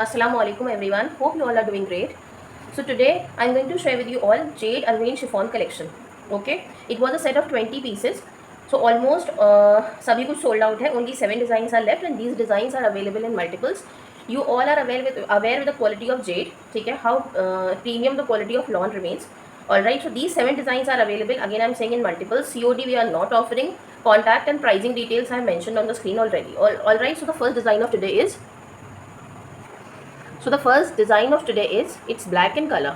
Assalamu alaikum everyone. Hope you all are doing great. So today I'm going to share with you all Jade Arvind Chiffon collection. Okay, it was a set of 20 pieces. So almost सभी कुछ sold out है. Only 7 designs are left and these designs are available in multiples. You all are aware with the quality of jade. ठीक है, how premium the quality of lawn remains. Alright, so these 7 designs are available. Again I'm saying in multiples. COD we are not offering. Contact and pricing details I have mentioned on the screen already. Alright, so the first design of today is. So the first design of today is, it's black in color.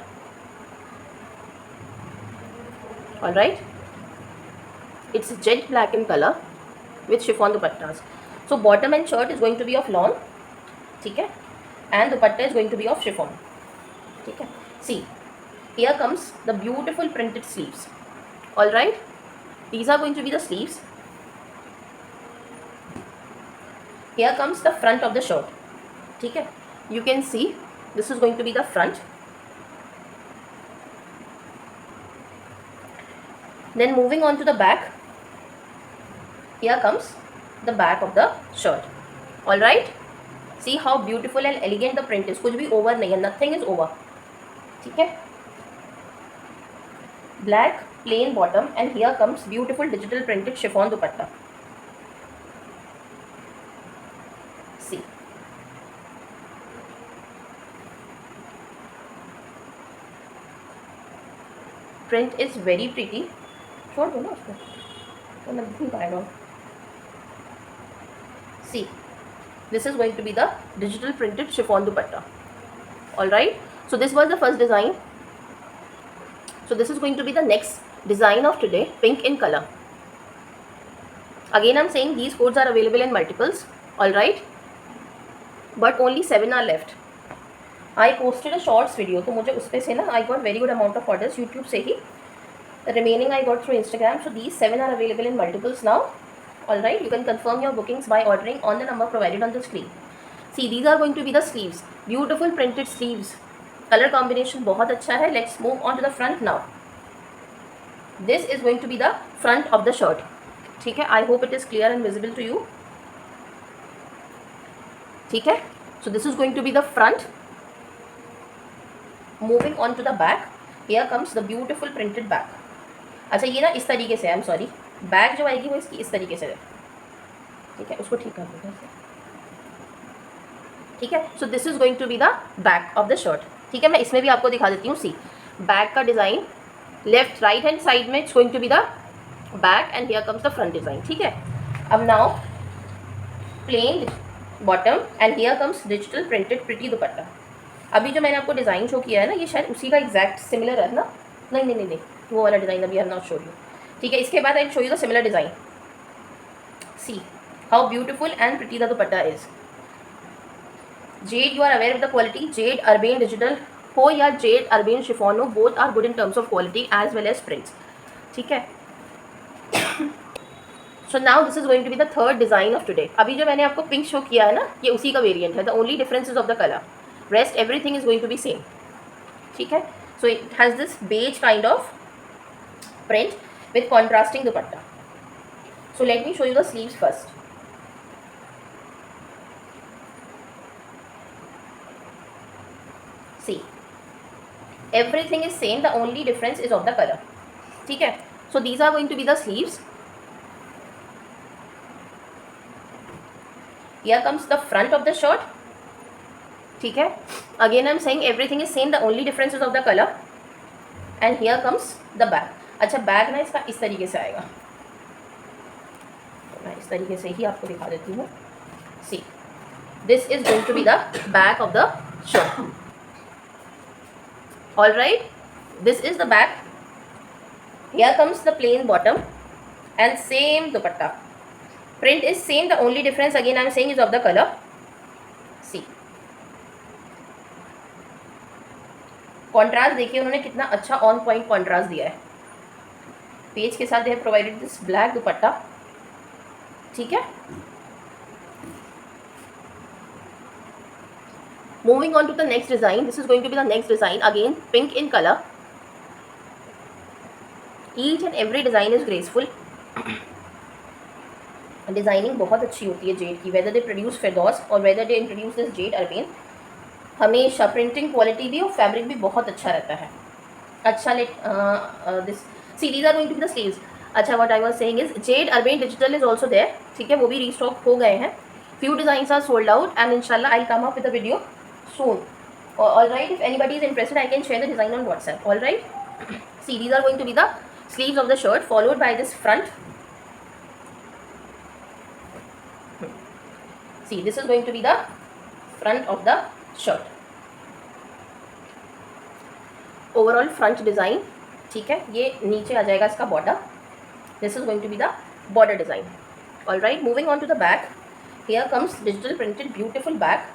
Alright, it's jet black in color with chiffon dupattas. So bottom and shirt is going to be of lawn, okay, and dupatta is going to be of chiffon. Okay, see, here comes the beautiful printed sleeves. Alright, these are going to be the sleeves. Here comes the front of the shirt. Okay, you can see this is going to be the front. Then moving on to the back, here comes the back of the shirt. Alright, see how beautiful and elegant the print is. कुछ भी over नहीं है, nothing is over. ठीक है, black plain bottom and here comes beautiful digital printed chiffon dupatta. See, print is very pretty. छोड़ दो ना उसको, तो मैं दिख नहीं पाएगा. See, this is going to be the digital printed chiffon dupatta. Alright, so this was the first design. So this is going to be the next design of today, pink in color. Again I'm saying these codes are available in multiples. Alright, but only 7 are left. I posted a shorts video, तो मुझे उस पे से ना I got very good amount of orders YouTube से ही. The remaining I got through Instagram. So these 7 are available in multiples now. Alright, you can confirm your bookings by ordering on the number provided on the screen. See, these are going to be the sleeves. Beautiful printed sleeves. Color combination बहुत अच्छा है. Let's move on to the front now. This is going to be the front of the shirt. ठीक है, I hope it is clear and visible to you. ठीक है, so this is going to be the front. Moving on to the back, here comes the beautiful printed back. अच्छा ये ना इस तरीके से, आई एम सॉरी, बैक जो आएगी वो इसकी इस तरीके से है. ठीक है, उसको ठीक कर दो. ठीक है, so this is going to be the back of the shirt. ठीक है, मैं इसमें भी आपको दिखा देती हूँ. सी, बैक का design left right hand side में it's going to be the back and here comes the front design. ठीक है, अब now plain bottom and here comes digital printed pretty dupatta. अभी जो मैंने आपको डिज़ाइन शो किया है ना, ये शायद उसी का एग्जैक्ट सिमिलर है ना. नहीं नहीं नहीं नहीं, वो वाला डिज़ाइन अभी I have not show you. ठीक है, इसके बाद I show you the similar design. See how beautiful and pretty the dupatta is. Jade, you are aware of the quality. Jade Urbane Digital हो या Jade Urbane Chiffon हो, both are good in terms of quality as well as prints. ठीक है, so now this is going to be the third design of today. अभी जो मैंने आपको pink show किया है ना, ये उसी का वेरिएंट है. The only difference is of the color. Rest everything is going to be same. ठीक है, so it has this beige kind of print with contrasting dupatta. So let me show you the sleeves first. See, everything is same, the only difference is of the color. ठीक है, so these are going to be the sleeves. Here comes the front of the shirt. ठीक है, again I'm saying everything is same, the only difference is of the color. And here comes the back. अच्छा, bag ना इसका इस तरीके से आएगा, तो मैं इस तरीके से ही आपको दिखा देती हूँ. See, this is going to be the back of the shirt. Alright, this is the back. Here comes the plain bottom and same dupatta. Print is same, the only difference again I am saying is of the color. See, contrast देखिए उन्होंने कितना अच्छा on point contrast दिया है. Page के साथ they have provided this black दुपट्टा. ठीक है, moving on to the next design. This is going to be the next design, again pink in color. Each and every design is graceful. Designing बहुत अच्छी होती है Z की, whether they produce फेडोस और whether they introduce this Jade Urban. हमेशा printing quality भी और फैब्रिक भी बहुत अच्छा रहता है. अच्छा, let this see these are going to be the sleeves. अच्छा, what I was saying is Jade Urban digital is also there. ठीक है, वो भी रीस्टॉक हो गए हैं. Few designs are sold out and इंशाल्लाह I come up with a video soon. All right, if anybody is interested, I can share the design on WhatsApp. All right. See, these are going to be the sleeves of the shirt, followed by this front. See, this is going to be the front of the shirt. Overall front design. ठीक है, ये नीचे आ जाएगा इसका border. This is going to be the border design. All right. Moving on to the back. Here comes digital printed beautiful back.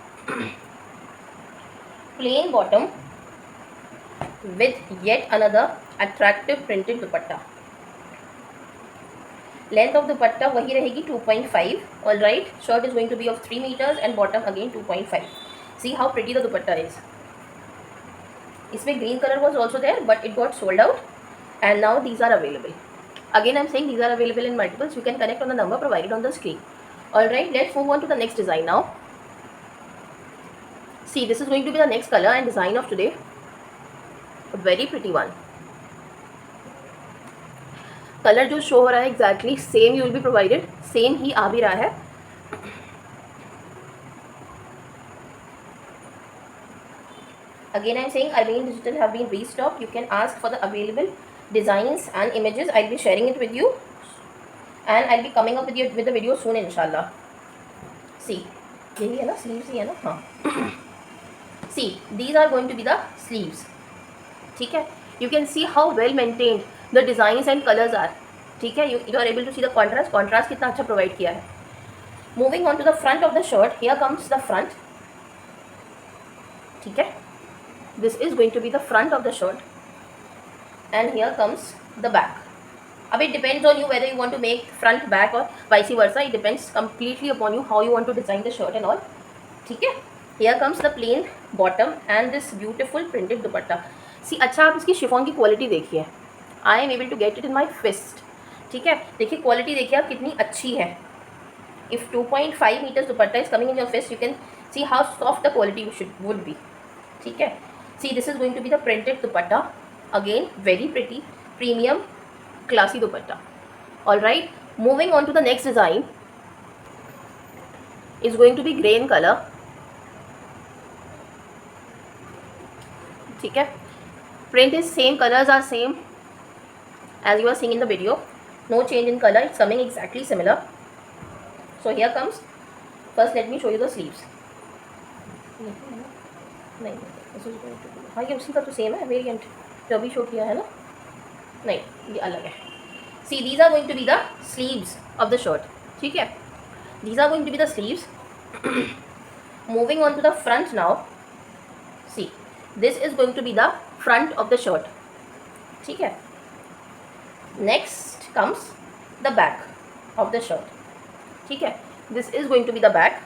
Plain bottom with yet another attractive printed dupatta. Length of dupatta वही रहेगी 2.5. All right. Shirt is going to be of 3 meters and bottom again 2.5. See how pretty the dupatta is. इसमें green color was also there, but it got sold out, and now these are available. Again, I'm saying these are available in multiples. You can connect on the number provided on the screen. All right. Let's move on to the next design now. See, this is going to be the next color and design of today. A very pretty one. Colour जो show हो रहा है exactly same you will be provided, same ही आ भी रहा है. Again, I'm saying Arbaeen Digital have been restocked. You can ask for the available designs and images. I'll be sharing it with you, and I'll be coming up with the video soon, inshallah. See, यही है ना, sleeves ही है ना, हाँ. See, these are going to be the sleeves. ठीक है, you can see how well maintained the designs and colors are. ठीक है, you are able to see the contrast कितना अच्छा provide किया है. Moving on to the front of the shirt. Here comes the front. ठीक है, this is going to be the front of the shirt, and here comes the back. अब it depends on you whether you want to make front back or vice versa. It depends completely upon you how you want to design the shirt and all. ठीक है, here comes the plain bottom and this beautiful printed dupatta. See, अच्छा आप इसकी chiffon की quality देखिए. I am able to get it in my fist. ठीक है, देखिए क्वालिटी देखिए आप कितनी अच्छी है. If 2.5 meters dupatta is coming in your fist, you can see how soft the quality would be. ठीक है. See, this is going to be the printed dupatta. Again, very pretty, premium, classy dupatta. All right. Moving on to the next design is going to be grey in color. ठीक है, print is same, colors are same as you are seeing in the video. No change in color. It's coming exactly similar. So here comes. First, let me show you the sleeves. नहीं, हाँ ये उसी का तो same है variant जो अभी show किया है ना. नहीं, ये अलग है. See, these are going to be the sleeves of the shirt. ठीक है, these are going to be the sleeves. Moving on to the front now. See, this is going to be the front of the shirt. ठीक है. Next comes the back of the shirt. ठीक है, this is going to be the back.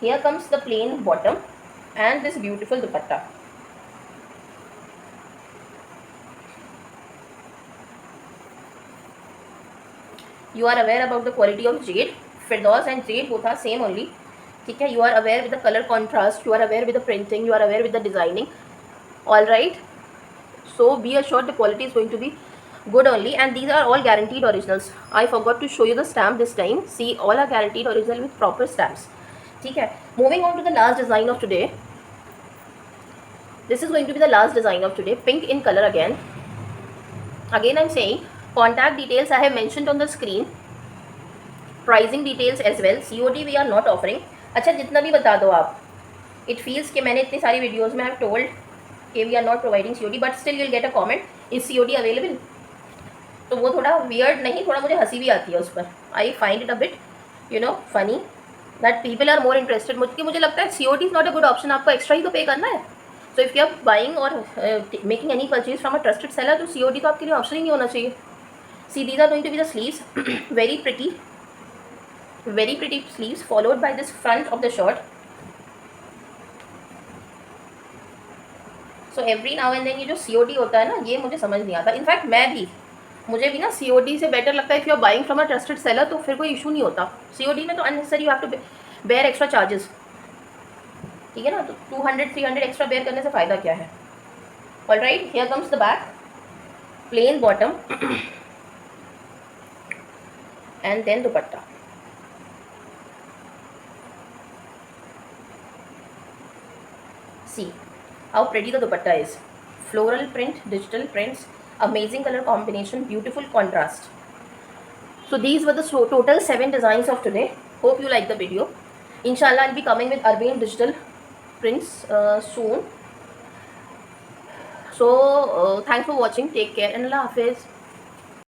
Here comes the plain bottom and this beautiful dupatta. You are aware about the quality of jade. Firdaus and jade both are same only. ठीक है, you are aware with the color contrast, you are aware with the printing, you are aware with the designing. All right. So be assured the quality is going to be good only, and these are all guaranteed originals. I forgot to show you the stamp this time. See, all are guaranteed original with proper stamps. ठीक है. Moving on to the last design of today. This is going to be the last design of today. Pink in color again. Again, I'm saying contact details I have mentioned on the screen. Pricing details as well. COD we are not offering. अच्छा, जितना भी बता दो आप. It feels कि मैंने इतनी सारी वीडियोज़ में have told कि we are not providing COD, but still you'll get a comment. Is COD available? तो वो थोड़ा weird नहीं, थोड़ा मुझे हंसी भी आती है उस पर. I find it a bit, funny that people are more interested. मुझे लगता है COD is not a good option. आपको एक्स्ट्रा ही तो पे करना है. So if you are buying or making any purchase from a trusted seller, तो COD तो आपके लिए ऑप्शन ही नहीं होना चाहिए. See, these are going to be the sleeves. Very pretty sleeves, followed by this front of the shirt. So every now and then ये जो COD होता है ना, ये मुझे समझ नहीं आता. इनफैक्ट मुझे भी ना COD से बेटर लगता है if you are buying from a trusted seller, तो फिर कोई इशू नहीं होता. COD में तो unnecessary you have to bear extra charges. ठीक है ना, तो 200-300 एक्स्ट्रा बेयर करने से फ़ायदा क्या है। All right, here comes the back, plain bottom and then dupatta. See how pretty the dupatta is. Floral print, digital prints, amazing color combination, beautiful contrast. So these were the total 7 designs of today. Hope you like the video. Inshallah, I'll be coming with Arabian digital prints soon. So thanks for watching. Take care and Allah Hafiz.